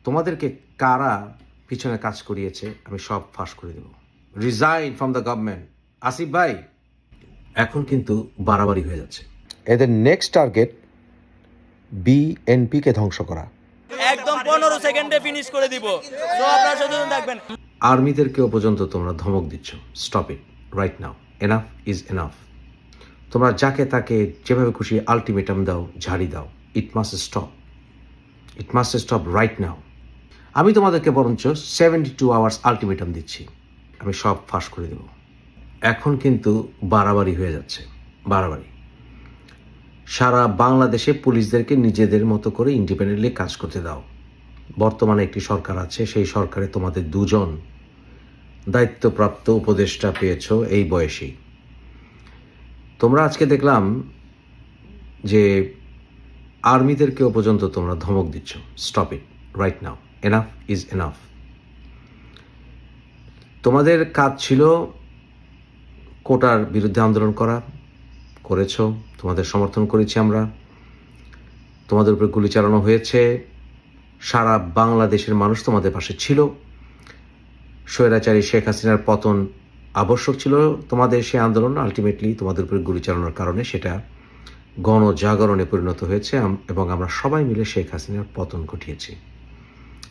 তোমাদেরকে কারা পিছনে কাজ করিয়েছে আমি সব ফাঁস করে দেব। Resign from the government. Asif ভাই, এখন কিন্তু বাড়াবাড়ি হয়ে যাচ্ছে। এদের নেক্সট টার্গেট বিএনপিকে ধ্বংস করা। একদম 15 সেকেন্ডে ফিনিশ করে দিব। তো আপনারা সচেতন থাকবেন। আর্মিদেরকেও পর্যন্ত তোমরা ধমক দিচ্ছ। Stop it right now. Enough is enough. তোমরা যাকে তাকে যেভাবে খুশি আলটিমেটাম দাও, ঝাড়ি দাও। It must stop. It must stop right now. আমি তোমাদেরকে বরঞ্চ 72 আওয়ার্স আলটিমেটাম দিচ্ছি, আমি সব ফাঁস করে দেব। এখন কিন্তু বাড়াবাড়ি হয়ে যাচ্ছে, বাড়াবাড়ি। সারা বাংলাদেশে পুলিশদেরকে নিজেদের মতো করে ইন্ডিপেন্ডেন্টলি কাজ করতে দাও। বর্তমানে একটি সরকার আছে, সেই সরকারে তোমাদের দুজন দায়িত্বপ্রাপ্ত উপদেষ্টা পেয়েছ এই বয়সেই। তোমরা আজকে দেখলাম যে আর্মিদেরকেও পর্যন্ত তোমরা ধমক দিচ্ছ। Stop it right now. Enough is enough. তোমাদের কাজ ছিল কোটার বিরুদ্ধে আন্দোলন করা, করেছ, তোমাদের সমর্থন করেছি আমরা। তোমাদের উপরে গুলি চালানো হয়েছে, সারা বাংলাদেশের মানুষ তোমাদের পাশে ছিল। স্বৈরাচারী শেখ হাসিনার পতন আবশ্যক ছিল তোমাদের সেই আন্দোলন। আলটিমেটলি তোমাদের উপরে গুলি চালানোর কারণে সেটা গণজাগরণে পরিণত হয়েছে এবং আমরা সবাই মিলে শেখ হাসিনার পতন ঘটিয়েছি।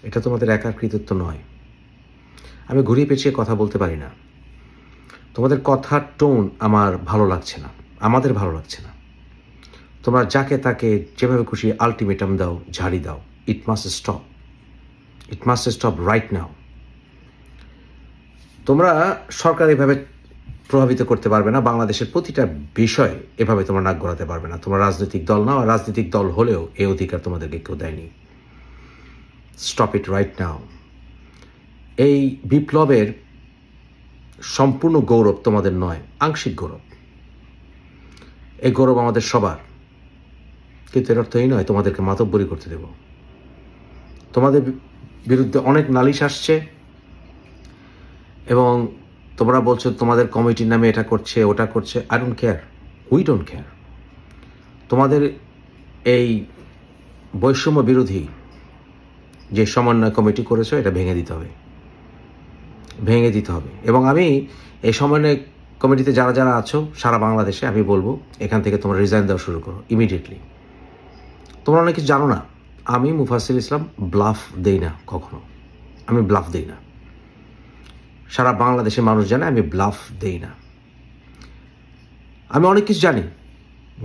এটা তোমাদের একার কৃতিত্ব নয়। আমি ঘুরিয়ে পেঁচিয়ে কথা বলতে পারি না। তোমাদের কথার টোন আমার ভালো লাগছে না, আমাদের ভালো লাগছে না। তোমরা যাকে তাকে যেভাবে খুশি আলটিমেটাম দাও, ঝাড়ি দাও। It must stop. It must stop right now. তোমরা সরকার এভাবে প্রভাবিত করতে পারবে না। বাংলাদেশের প্রতিটা বিষয় এভাবে তোমরা নাক গলাতে পারবে না। তোমরা রাজনৈতিক দল নাও, আর রাজনৈতিক দল হলেও এই অধিকার তোমাদেরকে কেউ দেয়নি। Stop it right now. এই বিপ্লবের সম্পূর্ণ গৌরব তোমাদের নয়, আংশিক গৌরব। এই গৌরব আমাদের সবার, কিন্তু এর অর্থ এই নয় তোমাদেরকে মাতব্বরি করতে দেব। তোমাদের বিরুদ্ধে অনেক নালিশ আসছে এবং তোমরা বলছো তোমাদের কমিটির নামে এটা করছে, ওটা করছে। I don't care, we don't care. তোমাদের এই বৈষম্য বিরোধী যে সমন্বয় কমিটি করেছো, এটা ভেঙে দিতে হবে, ভেঙে দিতে হবে। এবং আমি এই সমন্বয় কমিটিতে যারা যারা আছো সারা বাংলাদেশে, আমি বলবো এখান থেকে তোমরা রিজাইন দেওয়া শুরু করো ইমিডিয়েটলি। তোমরা অনেক কিছু জানো না। আমি মুফাসিল ইসলাম ব্লাফ দেই না কখনো, আমি ব্লাফ দেই না। সারা বাংলাদেশের মানুষ জানে আমি ব্লাফ দেই না। আমি অনেক কিছু জানি,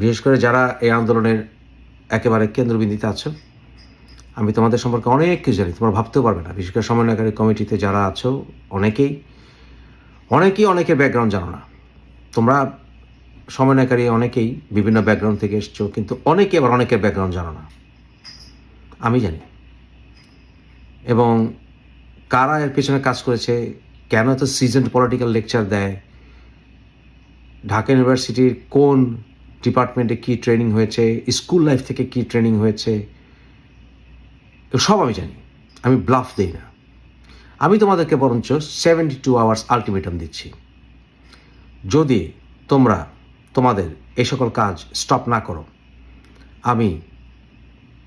বিশেষ করে যারা এই আন্দোলনের একেবারে কেন্দ্রবিন্দুতে আছো। আমি তোমাদের সম্পর্কে অনেক কিছু জানি, তোমরা ভাবতেও পারবে না। বিশেষ করে সমন্বয়কারী কমিটিতে যারা আছো অনেকের ব্যাকগ্রাউন্ড জানো না। তোমরা সমন্বয়কারী অনেকেই বিভিন্ন ব্যাকগ্রাউন্ড থেকে এসছো, কিন্তু অনেকে আবার অনেকের ব্যাকগ্রাউন্ড জানো না। আমি জানি। এবং কারা এর পেছনে কাজ করেছে, কেন এত সিজনড পলিটিক্যাল লেকচার দেয়, ঢাকা ইউনিভার্সিটির কোন ডিপার্টমেন্টে কী ট্রেনিং হয়েছে, স্কুল লাইফ থেকে কী ট্রেনিং হয়েছে, সব আমি জানি। আমি ব্লাফ দিই না। আমি তোমাদেরকে বরঞ্চ 72 আওয়ার্স আলটিমেটাম দিচ্ছি। যদি তোমরা তোমাদের এই সকল কাজ স্টপ না করো, আমি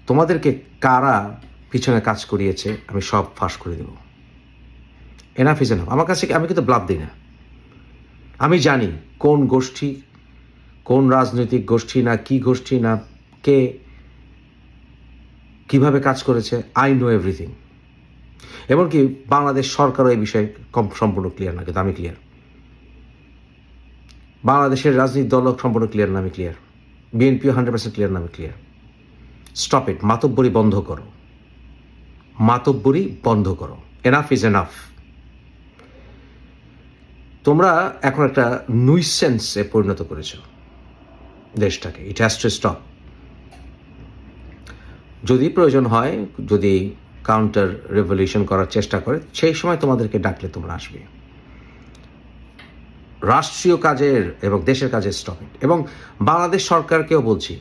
তোমাদেরকে কারা পিছনে কাজ করিয়েছে আমি সব ফাঁস করে দেব। Enough is enough. আমার কাছে আমি কিন্তু ব্লাফ দিই না। আমি জানি কোন গোষ্ঠী, কোন রাজনৈতিক গোষ্ঠী না কি গোষ্ঠী না কে কিভাবে কাজ করেছে। I know everything. এমনকি বাংলাদেশ সরকারও এই বিষয়ে সম্পূর্ণ ক্লিয়ার না, কিন্তু আমি ক্লিয়ার। বাংলাদেশের রাজনৈতিক দলও সম্পূর্ণ ক্লিয়ার না, আমি ক্লিয়ার। বিএনপিও 100% ক্লিয়ার না, আমি ক্লিয়ার। Stop it. মাতব্বরি বন্ধ করো, মাতব্বরি বন্ধ করো। Enough is enough. তোমরা এখন একটা নুইসেন্সে পরিণত করেছো দেশটাকে। It has to stop. যদি প্রয়োজন হয়, যদি কাউন্টার রেভলিউশন করার চেষ্টা করে, সেই সময় তোমাদেরকে ডাকলে তোমরা আসবে। রাষ্ট্রীয় কাজের এবং দেশের কাজের স্টপ ইট। এবং বাংলাদেশ সরকারকেও বলছি,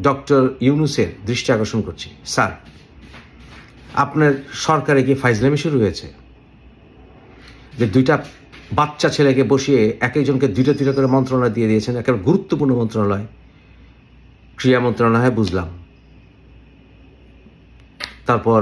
ডক্টর ইউনূসের দৃষ্টি আকর্ষণ করছি, স্যার আপনার সরকারে কি ফাইজলামি শুরু হয়েছে? যে দুইটা বাচ্চা ছেলেকে বসিয়ে এক একজনকে দুইটা দুইটা করে মন্ত্রণালয় দিয়ে দিয়েছেন, একেবারে গুরুত্বপূর্ণ মন্ত্রণালয়। ক্রীড়া মন্ত্রণালয় বুঝলাম, তারপর